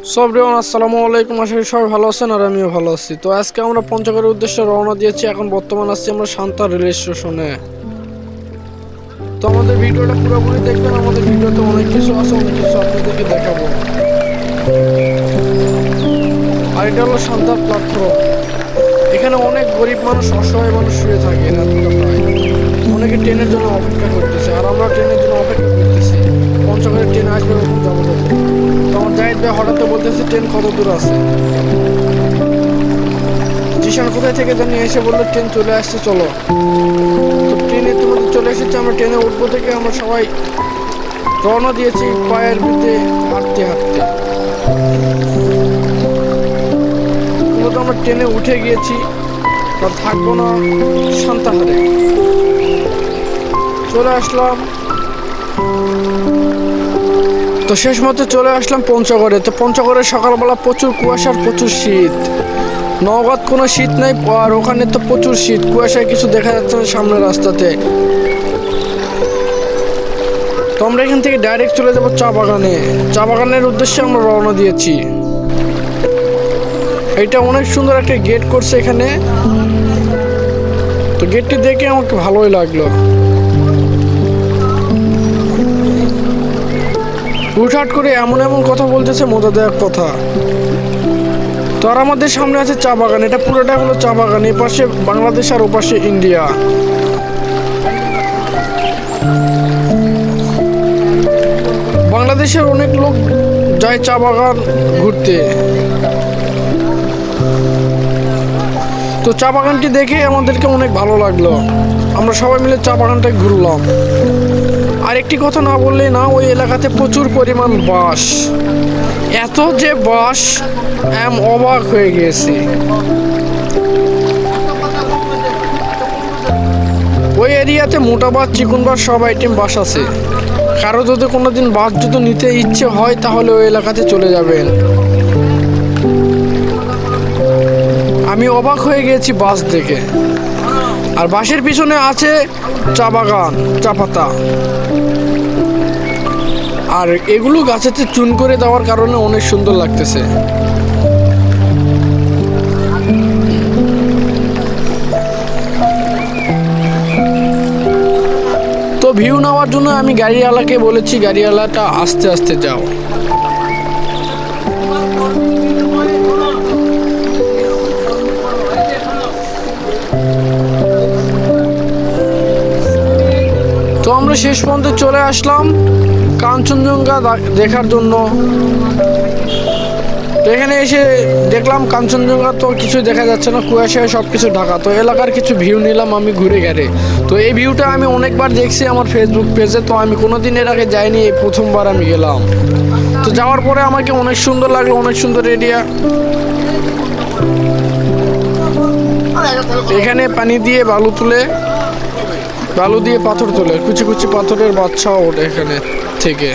আসসালামু আলাইকুম। আশা করি সবাই ভালো আছেন আর আমিও ভালো আছি। তো আজকে আমরা পঞ্চগড়ের উদ্দেশ্যে রওনা দিয়েছি। এখন বর্তমান আছি আমরা শান্তা রেল স্টেশনে। তো আমাদের ভিডিওটা পুরোপুরি দেখবেন। আমাদের ভিডিওতে অনেক কিছু আছে, অনেক কিছু আপনাদেরকে দেখাবো। আর এটা হলো শান্তা প্ল্যাটফর্ম। এখানে অনেক গরিব মানুষ, অসহায় মানুষ শুয়ে থাকে রাত্রে প্রায়। অনেকে ট্রেনের জন্য অপেক্ষা করতেছে আর আমরা ট্রেনের জন্য অপেক্ষা করতেছি। পঞ্চগড়ের ট্রেন আসবে, ওরকম যাবো যাবো। তো আমার জাহিদ ভাই হঠাৎ বলতেছে ট্রেন কত দূর আছে। জিশান কোথায় থেকে জানি এসে বললো ট্রেন চলে আসছে, চলো। তো ট্রেনে ইতিমধ্যে চলে এসেছে। আমরা ট্রেনে উঠবো থেকে আমরা সবাই রওনা দিয়েছি পায়ের ভিতরে হাঁটতে হাঁটতে। মূলত আমরা ট্রেনে উঠে গিয়েছি, আর থাকবো না সান্তাহারে। চলে আসলাম, তো শেষ মতো চলে আসলাম পঞ্চগড়ে। তো পঞ্চগড়ে সকালবেলা প্রচুর কুয়াশার, প্রচুর শীত। নওগাঁত কোনো শীত নাই, আর ওখানে তো প্রচুর শীত, কুয়াশায় কিছু দেখা যাচ্ছে না সামনের রাস্তাতে। তো আমরা এখান থেকে ডাইরেক্ট চলে যাব চা বাগানে। চা বাগানের উদ্দেশ্যে আমরা রওনা দিয়েছি। এটা অনেক সুন্দর একটা গেট করছে এখানে। তো গেটটি দেখে আমাকে ভালোই লাগলো। হুটহাট করে এমন এমন কথা বলতেছে, মজাদার কথা। তো আর আমাদের সামনে আছে চা বাগান। এটা পুরোটা হলো চা বাগান। এই পাশে বাংলাদেশ আর ওপাশে ইন্ডিয়া। বাংলাদেশের অনেক লোক যায় চা বাগান ঘুরতে। তো চা বাগানটি দেখে আমাদেরকে অনেক ভালো লাগলো। আমরা সবাই মিলে চা বাগানটায় ঘুরলাম। আর একটি কথা না বললেই না, ওই এলাকাতে প্রচুর পরিমাণ বাঁশ। এত যে বাঁশ, অবাক হয়ে গিয়েছি। ওই এরিয়াতে মোটা বাঁশ, চিকন বাঁশ সব আইটেম বাঁশ আছে। কারো যদি কোনোদিন বাঁশ যদি নিতে ইচ্ছে হয় তাহলে ওই এলাকাতে চলে যাবেন। আমি অবাক হয়ে গিয়েছি বাঁশ দেখে। আর বাঁশের পিছনে আছে চা বাগান, চা পাতা। আর এগুলো গাছেতে চুন করে দেওয়ার কারণে অনেক সুন্দর লাগতেছে। তো ভিউ নেওয়ার জন্য আমি গাড়িওয়ালাকে বলেছি, গাড়িওয়ালাটা আস্তে আস্তে যাও। তো আমরা শেষ পর্যন্ত চলে আসলাম কাঞ্চনজঙ্ঘা দেখার জন্য। তো এখানে এসে দেখলাম কাঞ্চনজঙ্ঘা তো কিছু দেখা যাচ্ছে না, কুয়াশায় সব কিছু ঢাকা। তো এলাকার কিছু ভিউ নিলাম আমি ঘুরে ঘেরে। তো এই ভিউটা আমি অনেকবার দেখছি আমার ফেসবুক পেজে। তো আমি কোনোদিন এর আগে যাইনি, এই প্রথমবার আমি গেলাম। তো যাওয়ার পরে আমাকে অনেক সুন্দর লাগলো, অনেক সুন্দর এরিয়া। এখানে পানি দিয়ে বালু তুলে, বালু দিয়ে পাথর তোলে, কুচি কুচি পাথরের বাচ্চাও ওঠে এখানে থেকে।